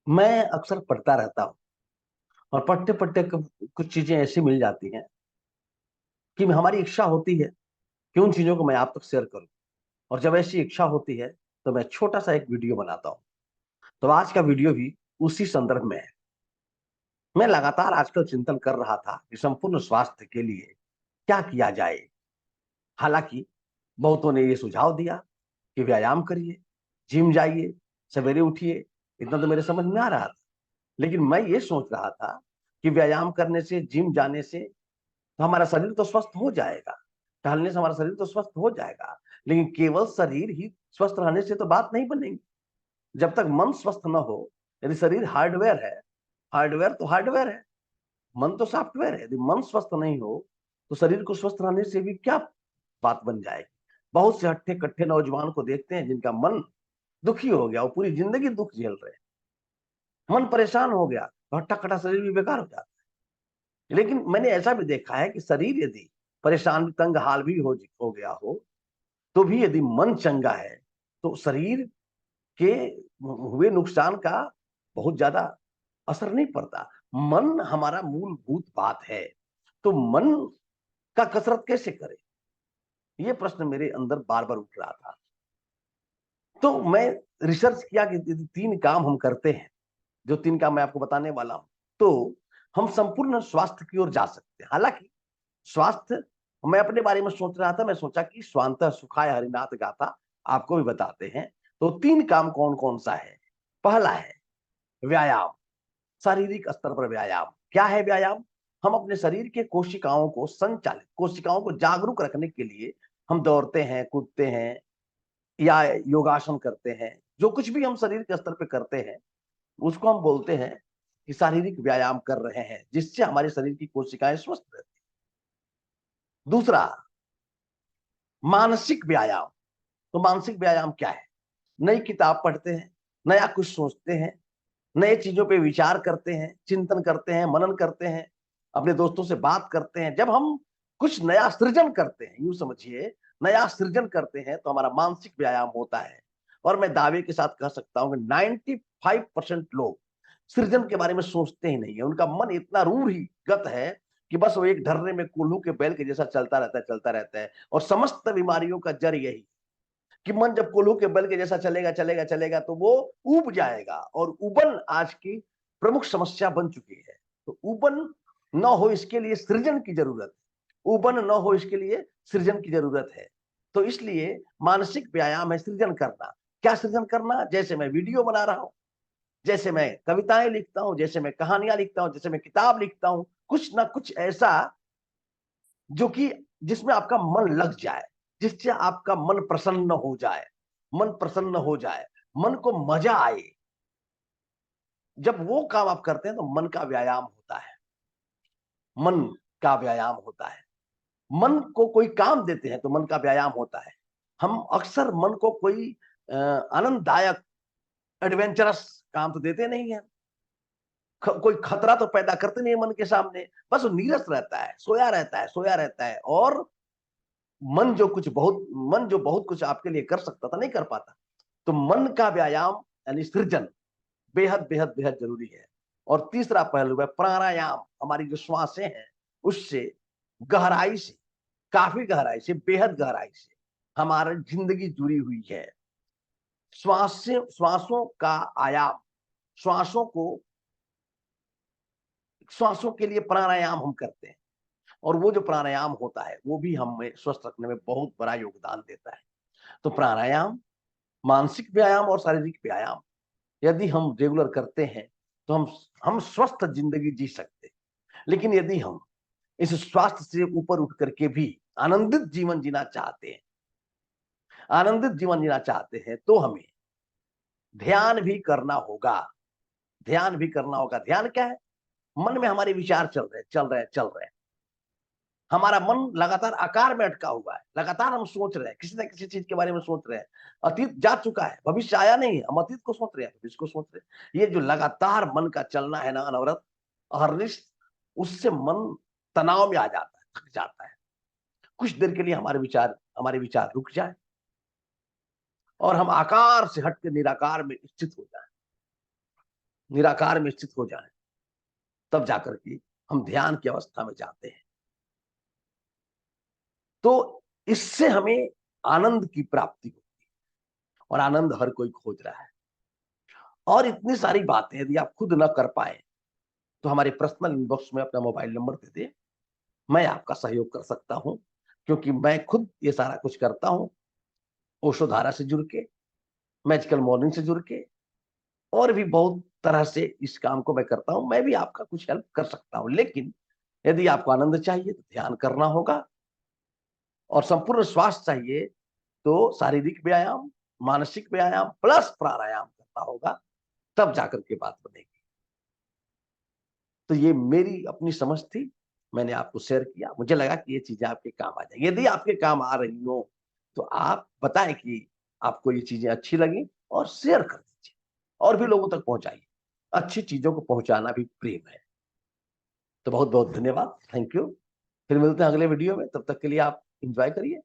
मैं अक्सर पढ़ता रहता हूँ और पढ़ते पढ़ते कुछ चीजें ऐसी मिल जाती हैं कि हमारी इच्छा होती है कि उन चीजों को मैं आप तक शेयर करूं। और जब ऐसी इच्छा होती है तो मैं छोटा सा एक वीडियो बनाता हूँ। तो आज का वीडियो भी उसी संदर्भ में है। मैं लगातार आजकल चिंतन कर रहा था कि संपूर्ण स्वास्थ्य के लिए क्या किया जाए। हालांकि बहुतों ने ये सुझाव दिया कि व्यायाम करिए, जिम जाइए, सवेरे उठिए। इतना तो मेरे समझ में आ रहा था। लेकिन मैं ये सोच रहा था कि व्यायाम करने से, जिम जाने से तो हमारा शरीर तो स्वस्थ हो जाएगा, टहलने से हमारा शरीर तो स्वस्थ हो जाएगा। लेकिन केवल शरीर ही स्वस्थ रहने से तो बात नहीं बनेगी। जब तक मन स्वस्थ न हो, यदि शरीर हार्डवेयर है, हार्डवेयर तो हार्डवेयर है, मन तो सॉफ्टवेयर है। यदि मन स्वस्थ नहीं हो तो शरीर को स्वस्थ रहने से भी क्या बात बन जाएगी। बहुत से हट्ठे कट्ठे नौजवान को देखते हैं जिनका मन दुखी हो गया, वो पूरी जिंदगी दुख झेल रहे हैं। मन परेशान हो गया तो हट्टा कट्टा शरीर भी बेकार हो जाता है। लेकिन मैंने ऐसा भी देखा है कि शरीर यदि परेशान तंग हाल भी हो गया हो, तो भी यदि मन चंगा है तो शरीर के हुए नुकसान का बहुत ज्यादा असर नहीं पड़ता। मन हमारा मूलभूत बात है। तो मन का कसरत कैसे करें, ये प्रश्न मेरे अंदर बार बार उठ रहा था। तो मैं रिसर्च किया कि यदि 3 काम हम करते हैं, जो 3 काम मैं आपको बताने वाला हूं, तो हम संपूर्ण स्वास्थ्य की ओर जा सकते हैं। हालांकि स्वास्थ्य, मैं अपने बारे में सोच रहा था, मैं सोचा कि स्वांतः सुखाय हरिनाथ गाथा आपको भी बताते हैं। तो 3 काम कौन कौन सा है। पहला है व्यायाम, शारीरिक स्तर पर व्यायाम। क्या है व्यायाम? हम अपने शरीर के कोशिकाओं को संचालित, कोशिकाओं को जागरूक रखने के लिए हम दौड़ते हैं, कूदते हैं या योगासन करते हैं। जो कुछ भी हम शरीर के स्तर पर करते हैं उसको हम बोलते हैं कि शारीरिक व्यायाम कर रहे हैं, जिससे हमारे शरीर की कोशिकाएं स्वस्थ रहती हैं। दूसरा, मानसिक व्यायाम। तो मानसिक व्यायाम क्या है? नई किताब पढ़ते हैं, नया कुछ सोचते हैं, नए चीजों पे विचार करते हैं, चिंतन करते हैं, मनन करते हैं, अपने दोस्तों से बात करते हैं। जब हम कुछ नया सृजन करते हैं, यूं समझिए, नया सृजन करते हैं, तो हमारा मानसिक व्यायाम होता है। और मैं दावे के साथ कह सकता हूं कि 95% लोग सृजन के बारे में सोचते ही नहीं है। उनका मन इतना रूढ़िगत है कि बस वो एक ढर्रे में कोल्हू के बैल के जैसा चलता रहता है, चलता रहता है। और समस्त बीमारियों का जड़ यही कि मन जब कोल्हू के बल के जैसा चलेगा चलेगा चलेगा तो वो उब जाएगा। और उबन आज की प्रमुख समस्या बन चुकी है। तो उबन न हो इसके लिए सृजन की जरूरत है, उबन न हो इसके लिए सृजन की जरूरत है। तो इसलिए मानसिक व्यायाम है सृजन करना। क्या सृजन करना? जैसे मैं वीडियो बना रहा हूं, जैसे मैं कविताएं लिखता हूं, जैसे मैं कहानियां लिखता हूं, जैसे मैं किताब लिखता हूं, कुछ ना कुछ ऐसा जो कि जिसमें आपका मन लग जाए, जिससे आपका मन प्रसन्न हो जाए, मन प्रसन्न हो जाए, मन को मजा आए। जब वो काम आप करते हैं तो मन का व्यायाम होता है, मन का व्यायाम होता है। मन को कोई काम देते हैं तो मन का व्यायाम होता है। हम अक्सर मन को कोई आनंददायक, एडवेंचरस काम तो देते नहीं है। कोई खतरा तो पैदा करते नहीं है मन के सामने। बस वो नीरस रहता है, सोया रहता है, सोया रहता है। और मन जो बहुत कुछ आपके लिए कर सकता था, नहीं कर पाता। तो मन का व्यायाम यानी सृजन बेहद बेहद बेहद जरूरी है। और तीसरा पहलू है प्राणायाम। हमारी जो श्वासें हैं उससे गहराई से, काफी गहराई से, बेहद गहराई से हमारी जिंदगी जुड़ी हुई है। श्वासों का आयाम, श्वासों को, श्वासों के लिए प्राणायाम हम करते हैं। और वो जो प्राणायाम होता है वो भी हमें स्वस्थ रखने में बहुत बड़ा योगदान देता है। तो प्राणायाम, मानसिक व्यायाम और शारीरिक व्यायाम यदि हम रेगुलर करते हैं तो हम स्वस्थ जिंदगी जी सकते हैं। लेकिन यदि हम इस स्वास्थ्य से ऊपर उठ करके भी आनंदित जीवन जीना चाहते हैं, आनंदित जीवन जीना चाहते हैं, तो हमें ध्यान भी करना होगा। ध्यान भी करना होगा। ध्यान क्या है? मन में हमारे विचार चल रहे चल रहे चल रहे, हमारा मन लगातार आकार में अटका हुआ है, लगातार हम सोच रहे हैं, किसी ना किसी चीज के बारे में सोच रहे हैं। अतीत जा चुका है, भविष्य आया नहीं है, हम अतीत को सोच रहे हैं, भविष्य को सोच रहे हैं। ये जो लगातार मन का चलना है ना, अनवरत, अहरनिश, उससे मन तनाव में आ जाता है, थक जाता है। कुछ देर के लिए हमारे विचार रुक जाए और हम आकार से हट के निराकार में स्थित हो जाए। निराकार में स्थित हो जाए, तब जाकर के हम ध्यान की अवस्था में जाते हैं। तो इससे हमें आनंद की प्राप्ति होती है, और आनंद हर कोई खोज रहा है। और इतनी सारी बातें यदि आप खुद न कर पाए, तो हमारे पर्सनल इनबॉक्स में अपना मोबाइल नंबर दे दें, मैं आपका सहयोग कर सकता हूं, क्योंकि मैं खुद ये सारा कुछ करता हूं, ओशो धारा से जुड़ के, मैजिकल मॉर्निंग से जुड़ के, और भी बहुत तरह से इस काम को मैं करता हूं। मैं भी आपका कुछ हेल्प कर सकता हूं, लेकिन यदि आपको आनंद चाहिए तो ध्यान करना होगा, और संपूर्ण स्वास्थ्य चाहिए तो शारीरिक व्यायाम, मानसिक व्यायाम प्लस प्राणायाम करना होगा, तब जाकर के बात बनेगी। तो ये मेरी अपनी समझ थी, मैंने आपको शेयर किया। मुझे लगा कि ये चीजें आपके काम आ जाएंगी। यदि आपके काम आ रही हो तो आप बताएं कि आपको ये चीजें अच्छी लगी, और शेयर कर दीजिए, और भी लोगों तक पहुंचाइए। अच्छी चीजों को पहुंचाना भी प्रेम है। तो बहुत बहुत धन्यवाद, थैंक यू। फिर मिलते हैं अगले वीडियो में, तब तक के लिए आप एंजॉय करिए।